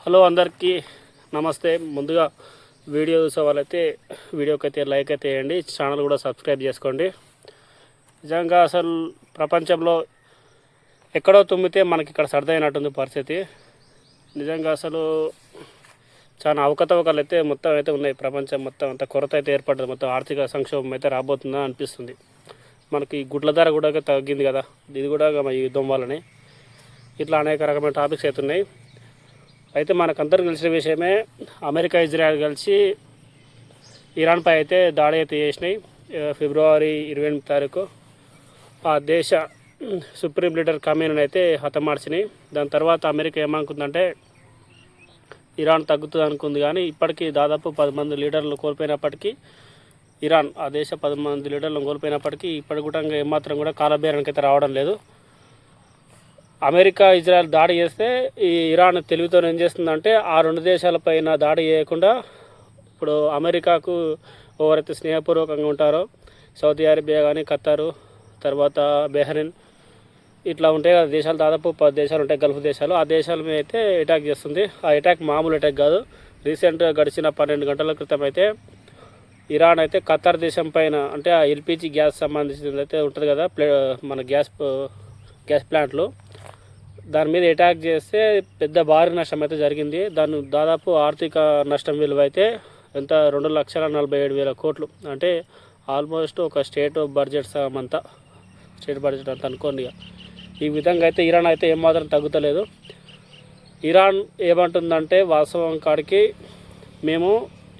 Hello అందరికీ నమస్తే. ముందుగా వీడియో చూసే వాళ్ళైతే వీడియోకి అయితే లైక్ అయితే వేయండి, ఛానల్ కూడా సబ్స్క్రైబ్ చేసుకోండి. నిజంగా అసలు ప్రపంచంలో ఎక్కడో తుమ్మితే మనకి ఇక్కడ సర్దైనట్టుంది పరిస్థితి. నిజంగా అసలు చాలా అవకతవకలు అయితే మొత్తం అయితే ఉన్నాయి. ప్రపంచం మొత్తం అంతా కొరత అయితే ఏర్పడ్డది. మొత్తం ఆర్థిక సంక్షోభం అయితే రాబోతుందని అనిపిస్తుంది. మనకి గుడ్ల ధర కూడా తగ్గింది కదా, ఇది కూడా ఈ యుద్ధం వల్లనే. ఇట్లా అనేక రకమైన టాపిక్స్ అయితే ఉన్నాయి. అయితే మనకందరికి తెలిసిన విషయమే, అమెరికా ఇజ్రాయెల్ కలిసి ఇరాన్పై అయితే దాడి అయితే చేసినాయి. ఫిబ్రవరి 28 తారీఖు ఆ దేశ సుప్రీం లీడర్ ఖమేనీని అయితే హతమార్చినాయి. దాని తర్వాత అమెరికా ఏమనుకుందంటే ఇరాన్ తగ్గుతుంది అనుకుంది, కానీ ఇప్పటికీ దాదాపు 10 మంది లీడర్లు కోల్పోయినప్పటికీ ఇరాన్ ఆ దేశ 10 మంది లీడర్లను కోల్పోయినప్పటికీ ఇప్పటి కూడా ఏమాత్రం కూడా కాలబేరానికి అయితే రావడం లేదు. అమెరికా ఇజ్రాయెల్ దాడి చేస్తే ఈ ఇరాన్ తెలివితో ఏం చేస్తుందంటే ఆ రెండు దేశాలపైన దాడి చేయకుండా ఇప్పుడు అమెరికాకు ఎవరైతే స్నేహపూర్వకంగా ఉంటారో సౌదీ అరేబియా కానీ, ఖతారు, తర్వాత బెహ్రెయిన్, ఇట్లా ఉంటాయి కదా దేశాలు, దాదాపు 10 దేశాలు ఉంటాయి గల్ఫ్ దేశాలు. ఆ దేశాల మీద అయితే అటాక్ చేస్తుంది. ఆ అటాక్ మామూలు అటాక్ కాదు. రీసెంట్గా గడిచిన 12 గంటల క్రితం అయితే ఇరాన్ అయితే ఖతార్ దేశం పైన, అంటే ఆ ఎల్పిజి గ్యాస్ సంబంధించింది అయితే ఉంటుంది కదా, మన గ్యాస్ ప్లాంట్లు, దాని మీద అటాక్ చేస్తే పెద్ద భారీ నష్టం అయితే జరిగింది. దాని దాదాపు ఆర్థిక నష్టం విలువ అయితే ఎంత 2,47,000 కోట్లు, అంటే ఆల్మోస్ట్ ఒక స్టేట్ బడ్జెట్ అంతా, స్టేట్ బడ్జెట్ అంతా అనుకోండి. ఈ విధంగా అయితే ఇరాన్ అయితే ఏమాత్రం తగ్గుతలేదు. ఇరాన్ ఏమంటుందంటే వాస్తవం కాడికి మేము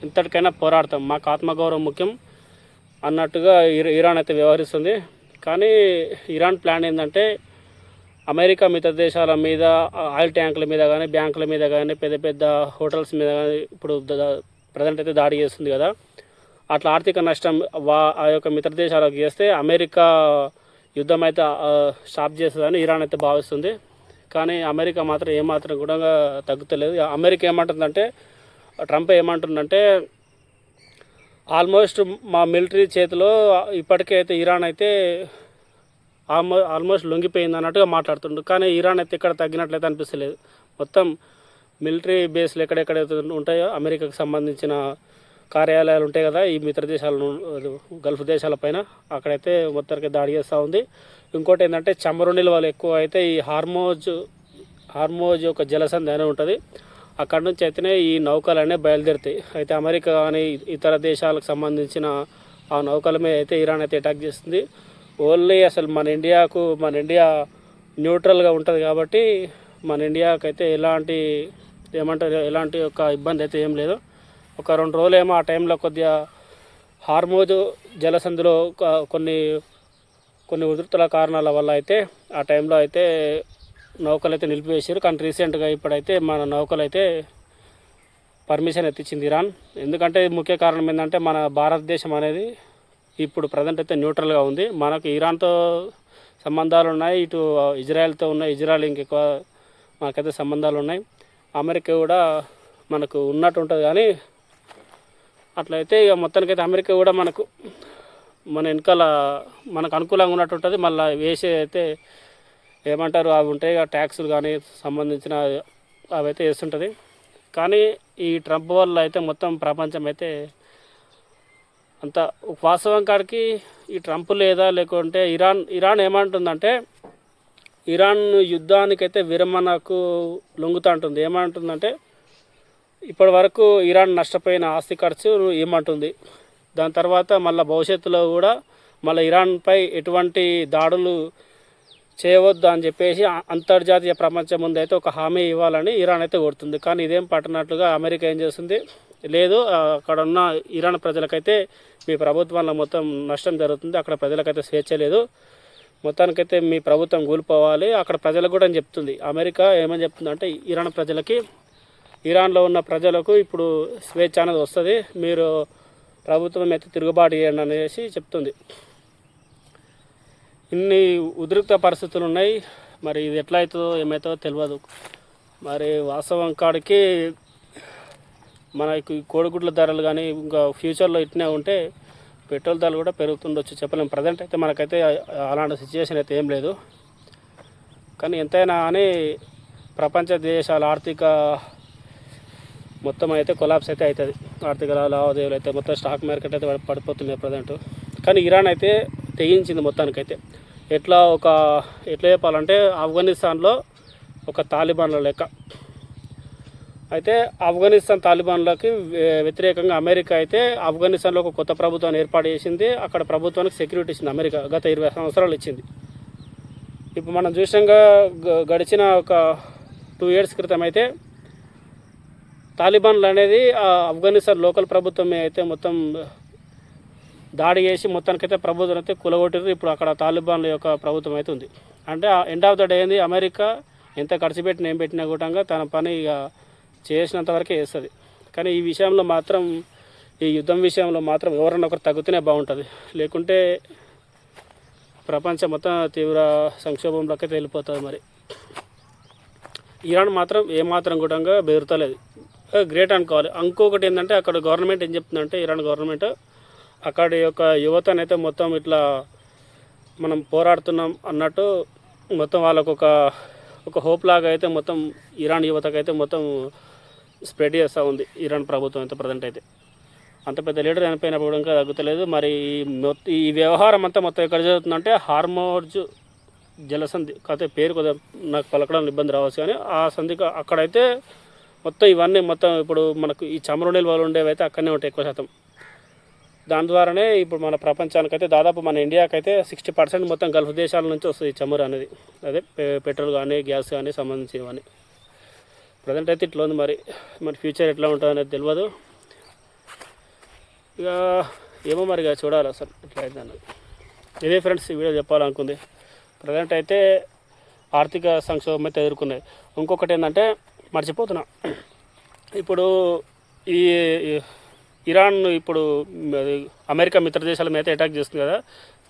ఇంతటికైనా పోరాడతాం, మాకు ఆత్మగౌరవం ముఖ్యం అన్నట్టుగా ఇరాన్ అయితే వ్యవహరిస్తుంది. కానీ ఇరాన్ ప్లాన్ ఏంటంటే అమెరికా మిగతా దేశాల మీద ఆయిల్ ట్యాంకుల మీద కానీ, బ్యాంకుల మీద కానీ, పెద్ద పెద్ద హోటల్స్ మీద కానీ ఇప్పుడు ప్రజెంట్ అయితే దాడి చేస్తుంది కదా, అట్లా ఆర్థిక నష్టం ఆ యొక్క మిత్ర దేశాలకు చేస్తే అమెరికా యుద్ధం అయితే స్టాప్ చేస్తుందని ఇరాన్ అయితే భావిస్తుంది. కానీ అమెరికా మాత్రం ఏమాత్రం కూడా తగ్గుతలేదు. అమెరికా ఏమంటుందంటే, ట్రంప్ ఏమంటుందంటే ఆల్మోస్ట్ మా మిలిటరీ చేతిలో ఇప్పటికే అయితే ఇరాన్ అయితే ఆల్మోస్ట్ లొంగిపోయింది అన్నట్టుగా మాట్లాడుతుండు. కానీ ఇరాన్ అయితే ఇక్కడ తగ్గినట్లయితే అనిపిస్తలేదు. మొత్తం మిలిటరీ బేస్లు ఎక్కడెక్కడైతే ఉంటాయో అమెరికాకు సంబంధించిన కార్యాలయాలు ఉంటాయి కదా ఈ మిత్ర దేశాలను, గల్ఫ్ దేశాల పైన, అక్కడైతే మొత్తానికి దాడి చేస్తూ ఉంది. ఇంకోటి ఏంటంటే చమురు నిల్వలు ఎక్కువ అయితే ఈ హార్మోజ్ ఒక జలసంధి అనే ఉంటుంది, అక్కడి నుంచి అయితేనే ఈ నౌకలు అనేవి బయలుదేరుతాయి. అయితే అమెరికా కానీ ఇతర దేశాలకు సంబంధించిన ఆ నౌకల మీద అయితే ఇరాన్ అయితే అటాక్ చేస్తుంది. ఓన్లీ అసలు మన ఇండియా న్యూట్రల్గా ఉంటుంది కాబట్టి మన ఇండియాకి అయితే ఎలాంటి ఒక ఇబ్బంది అయితే ఏం లేదు. ఒక 2 రోజులు ఏమో ఆ టైంలో కొద్దిగా హార్మోజ్ జలసంధిలో కొన్ని ఉధృతుల కారణాల వల్ల అయితే ఆ టైంలో అయితే నౌకలు అయితే నిలిపివేసారు. కానీ రీసెంట్గా ఇప్పుడైతే మన నౌకలు అయితే పర్మిషన్ ఎత్తిచ్చింది ఇరాన్. ఎందుకంటే ముఖ్య కారణం ఏంటంటే మన భారతదేశం అనేది ఇప్పుడు ప్రజెంట్ అయితే న్యూట్రల్గా ఉంది. మనకు ఇరాన్తో సంబంధాలు ఉన్నాయి, ఇటు ఇజ్రాయెల్తో ఉన్నాయి. ఇజ్రాయెల్ ఇంకెక్కువ మనకైతే సంబంధాలు ఉన్నాయి. అమెరికా కూడా మనకు ఉన్నట్టు ఉంటుంది. కానీ అట్లయితే ఇక మొత్తానికైతే అమెరికా కూడా మన వెనకాల మనకు అనుకూలంగా ఉన్నట్టు ఉంటుంది. మళ్ళీ వేసే అయితే ఏమంటారు అవి ఉంటాయి ట్యాక్సులు కానీ సంబంధించిన అవి అయితే వేస్తుంటుంది. కానీ ఈ ట్రంప్ వల్ల అయితే మొత్తం ప్రపంచం అయితే అంత వాస్తవం కాడికి ఈ ట్రంప్ లేదా లేకుంటే ఇరాన్ ఏమంటుందంటే, ఇరాన్ యుద్ధానికైతే విరమణకు లొంగుతూ ఉంటుంది. ఏమంటుందంటే ఇప్పటి వరకు ఇరాన్ నష్టపోయిన ఆస్తి ఖర్చు ఏమంటుంది, దాని తర్వాత మళ్ళీ భవిష్యత్తులో కూడా మళ్ళీ ఇరాన్పై ఎటువంటి దాడులు చేయవద్దు అని చెప్పేసి అంతర్జాతీయ ప్రపంచం ముందు అయితే ఒక హామీ ఇవ్వాలని ఇరాన్ అయితే కోరుతుంది. కానీ ఇదేం పట్టనట్లుగా అమెరికా ఏం చేస్తుంది, లేదు అక్కడ ఉన్న ఇరాన్ ప్రజలకైతే మీ ప్రభుత్వంలో మొత్తం నష్టం జరుగుతుంది, అక్కడ ప్రజలకైతే స్వేచ్ఛ లేదు, మొత్తానికైతే మీ ప్రభుత్వం కూలిపోవాలి అక్కడ ప్రజలకు కూడా అని చెప్తుంది. అమెరికా ఏమని చెప్తుందంటే ఇరాన్లో ఉన్న ప్రజలకు ఇప్పుడు స్వేచ్ఛ అనేది వస్తుంది, మీరు ప్రభుత్వం అయితే తిరుగుబాటు చేయండి అనేసి చెప్తుంది. ఇన్ని ఉద్రిక్త పరిస్థితులు ఉన్నాయి. మరి ఇది ఎట్లా అవుతుందో ఏమవుతుందో తెలియదు. మరి వాస్తవం కాడికి మనకి కోడిగుడ్ల ధరలు కానీ ఇంకా ఫ్యూచర్లో ఇట్నే ఉంటే పెట్రోల్ ధరలు కూడా పెరుగుతుండొచ్చు, చెప్పలేము. ప్రజెంట్ అయితే మనకైతే అలాంటి సిచ్యువేషన్ అయితే ఏం లేదు. కానీ ఎంతైనా అని ప్రపంచ దేశాల ఆర్థిక మొత్తం అయితే కొలాప్స్ అయితే అవుతుంది. ఆర్థిక లావాదేవీలు అయితే మొత్తం స్టాక్ మార్కెట్ అయితే పడిపోతున్నాయి ప్రజెంట్. కానీ ఇరాన్ అయితే తెగించింది మొత్తానికైతే. ఎట్లా చెప్పాలంటే ఆఫ్ఘనిస్తాన్లో ఒక తాలిబాన్ల లెక్క. అయితే ఆఫ్ఘనిస్తాన్ తాలిబాన్లకి వ్యతిరేకంగా అమెరికా అయితే ఆఫ్ఘనిస్తాన్లో ఒక కొత్త ప్రభుత్వాన్ని ఏర్పాటు చేసింది. అక్కడ ప్రభుత్వానికి సెక్యూరిటీ ఇచ్చింది అమెరికా. గత 20 సంవత్సరాలు ఇచ్చింది. ఇప్పుడు మనం చూసినాక గడిచిన ఒక 2 years క్రితం అయితే తాలిబాన్లు అనేది ఆఫ్ఘనిస్తాన్ లోకల్ ప్రభుత్వం అయితే మొత్తం దాడి చేసి మొత్తానికైతే ప్రభుత్వం అయితే కూలగొట్టారు. ఇప్పుడు అక్కడ తాలిబాన్ల యొక్క ప్రభుత్వం అయితే ఉంది. అంటే ఎండ్ ఆఫ్ ద డే ఏంది, అమెరికా ఎంత ఖర్చు పెట్టినా ఏం పెట్టినా కూడా తన పని ఇక చేసినంత వరకే చేస్తుంది. కానీ ఈ విషయంలో మాత్రం, ఈ యుద్ధం విషయంలో మాత్రం ఎవరన్నా ఒకరు తగ్గుతూనే బాగుంటుంది. లేకుంటే ప్రపంచం మొత్తం తీవ్ర సంక్షోభంలోకి వెళ్ళిపోతుంది. మరి ఇరాన్ మాత్రం ఏమాత్రం కూడా బెదురుతలేదు. గ్రేట్ అనుకోవాలి. ఇంకొకటి ఏంటంటే అక్కడ గవర్నమెంట్ ఏం చెప్తుందంటే, ఇరాన్ గవర్నమెంట్ అక్కడి యొక్క యువతనైతే మొత్తం ఇట్లా మనం పోరాడుతున్నాం అన్నట్టు మొత్తం వాళ్ళకు ఒక హోప్ లాగా అయితే మొత్తం ఇరాన్ యువతకైతే మొత్తం స్ప్రెడ్ చేస్తూ ఉంది ఇరాన్ ప్రభుత్వం అయితే ప్రజెంట్ అయితే. అంత పెద్ద లీడర్ చనిపోయినప్పుడు ఇంకా తగ్గుతలేదు. మరి ఈ వ్యవహారం అంతా మొత్తం ఎక్కడ జరుగుతుందంటే హార్మోజ్ జలసంధి. కాకపోతే పేరు కొద్దిగా నాకు పలకడం ఇబ్బంది రావచ్చు, కానీ ఆ సంధికి అక్కడైతే మొత్తం ఇవన్నీ మొత్తం ఇప్పుడు మనకు ఈ చమురు నిల్వలు ఉండేవి అయితే అక్కడనే ఉంటాయి ఎక్కువ శాతం. దాని ద్వారానే ఇప్పుడు మన ప్రపంచానికైతే దాదాపు మన ఇండియాకైతే 60% మొత్తం గల్ఫ్ దేశాల నుంచి వస్తుంది చమురు అనేది. అదే పెట్రోల్ కానీ గ్యాస్ కానీ సంబంధించినవన్నీ. ప్రజెంట్ అయితే ఇట్లా ఉంది. మరి ఫ్యూచర్ ఎట్లా ఉంటుంది అనేది తెలియదు. ఇక ఏమో మరి ఇక చూడాలి అసలు ఎట్లా అయితే అన్నది. ఇదే ఫ్రెండ్స్ ఈ వీడియో చెప్పాలనుకుంది. ప్రజెంట్ అయితే ఆర్థిక సంక్షోభం అయితే ఎదుర్కొన్నాయి. ఇంకొకటి ఏంటంటే మర్చిపోతున్నా, ఇప్పుడు ఈ ఇరాన్ ఇప్పుడు అమెరికా మిత్ర దేశాల మీద అటాక్ చేస్తుంది కదా.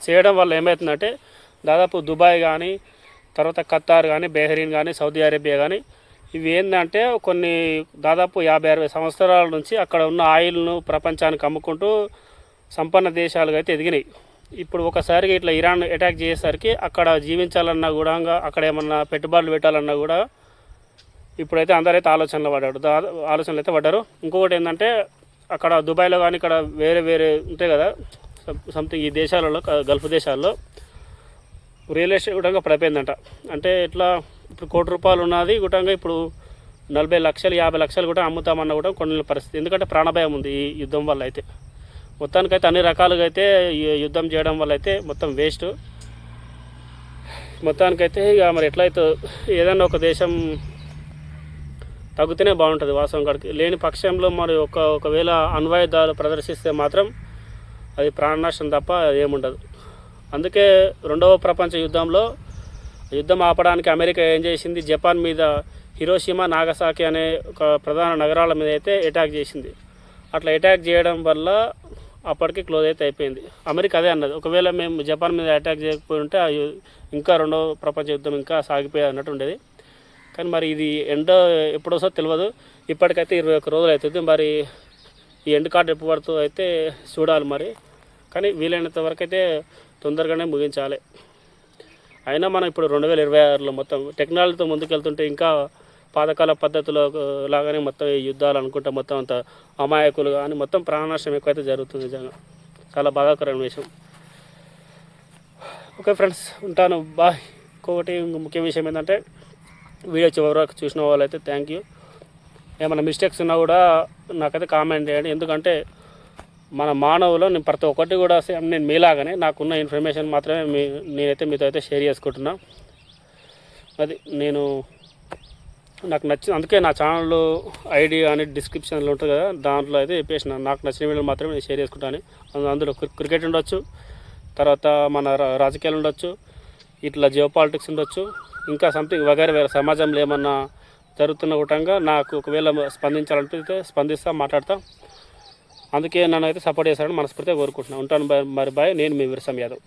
చేయడం వల్ల ఏమవుతుందంటే దాదాపు దుబాయ్ కానీ, తర్వాత ఖతార్ కానీ, బెహ్రీన్ కానీ, సౌదీ అరేబియా కానీ, ఇవి ఏంటంటే కొన్ని దాదాపు 50-60 సంవత్సరాల నుంచి అక్కడ ఉన్న ఆయిల్ను ప్రపంచానికి అమ్ముకుంటూ సంపన్న దేశాలుగా అయితే ఎదిగినాయి. ఇప్పుడు ఒకసారిగా ఇట్లా ఇరాన్ అటాక్ చేసేసరికి అక్కడ జీవించాలన్నా కూడా, అక్కడ ఏమన్నా పెట్టుబడులు పెట్టాలన్నా కూడా ఇప్పుడైతే అందరైతే ఆలోచనలు అయితే పడ్డారు. ఇంకొకటి ఏంటంటే అక్కడ దుబాయ్లో కానీ ఇక్కడ వేరే ఉంటాయి కదా సంథింగ్, ఈ దేశాలలో గల్ఫ్ దేశాల్లో రియల్ ఎస్టేట్ కూడా పడిపోయిందంట. అంటే ఇట్లా ఇప్పుడు ₹1 ఉన్నది గుటంగా ఇప్పుడు 40 లక్షలు 50 లక్షలు కూడా అమ్ముతామన్న కూడా కొన్ని పరిస్థితి. ఎందుకంటే ప్రాణభయం ఉంది ఈ యుద్ధం వల్ల. అయితే మొత్తానికైతే అన్ని రకాలుగా అయితే యుద్ధం చేయడం వల్ల అయితే మొత్తం వేస్ట్. మొత్తానికైతే ఇక మరి ఎట్లయితే ఏదైనా ఒక దేశం తగ్గుతూనే బాగుంటుంది వాస్తవం కాడికి. లేని పక్షంలో మరి ఒకవేళ అణ్వాయుధాలు ప్రదర్శిస్తే మాత్రం అది ప్రాణనాశనం తప్ప ఏముండదు. అందుకే 2వ ప్రపంచ యుద్ధంలో యుద్ధం ఆపడానికి అమెరికా ఏం చేసింది, జపాన్ మీద హిరోషిమా నాగసాకి అనే ఒక ప్రధాన నగరాల మీద అయితే అటాక్ చేసింది. అట్లా అటాక్ చేయడం వల్ల అప్పటికి క్లోజ్ అయితే అయిపోయింది. అమెరికా అదే అన్నది, ఒకవేళ మేము జపాన్ మీద అటాక్ చేయకపోయి ఉంటే ఇంకా 2వ ప్రపంచ యుద్ధం ఇంకా సాగిపోయేది అన్నట్టు ఉండేది. కానీ మరి ఇది ఎండ్ ఎప్పుడోసో తెలియదు. ఇప్పటికైతే 21 రోజులు అవుతుంది. మరి ఈ ఎండ్ కార్డు ఎప్పుడు పడుతుందో అయితే చూడాలి మరి. కానీ వీలైనంత వరకు అయితే తొందరగానే ముగించాలి. అయినా మనం ఇప్పుడు 2026లో మొత్తం టెక్నాలజీతో ముందుకెళ్తుంటే ఇంకా పాతకాల పద్ధతుల లాగానే మొత్తం ఈ యుద్ధాలు అనుకుంటే మొత్తం అంత అమాయకులు కానీ మొత్తం ప్రాణనాశనం ఎక్కువైతే జరుగుతుంది. నిజంగా చాలా బాధాకరమైన విషయం. ఓకే ఫ్రెండ్స్, ఉంటాను, బాయ్. ఇంకొకటి ముఖ్య విషయం ఏంటంటే వీడియో చివరి వరకు చూసిన వాళ్ళైతే థ్యాంక్ యూ. ఏమైనా మిస్టేక్స్ ఉన్నా కూడా నాకైతే కామెంట్ చేయండి. ఎందుకంటే మన మానవులో నేను ప్రతి ఒక్కటి కూడా నేను మీలాగానే నాకున్న ఇన్ఫర్మేషన్ మాత్రమే నేనైతే మీతో అయితే షేర్ చేసుకుంటున్నా. అది నాకు నచ్చింది. అందుకే నా ఛానల్ ఐడి అని డిస్క్రిప్షన్లో ఉంటుంది కదా, దాంట్లో అయితే చెప్పేసిన నాకు నచ్చిన వీడియోలు మాత్రమే నేను షేర్ చేసుకుంటాను. అందులో క్రికెట్ ఉండొచ్చు, తర్వాత మన రాజకీయాలు ఉండొచ్చు, ఇట్లా జియో పాలిటిక్స్ ఉండొచ్చు, ఇంకా సంథింగ్ వేరే సమాజంలో ఏమన్నా జరుగుతున్న కూటంగా నాకు ఒకవేళ స్పందించాలంటే స్పందిస్తా, మాట్లాడతా. అందుకే నన్ను అయితే సపోర్ట్ చేస్తారని మనస్ఫూర్తిగా కోరుకుంటున్నాను. ఉంటాను మరి బాయ్. నేను మీ విరసం యాదవ్.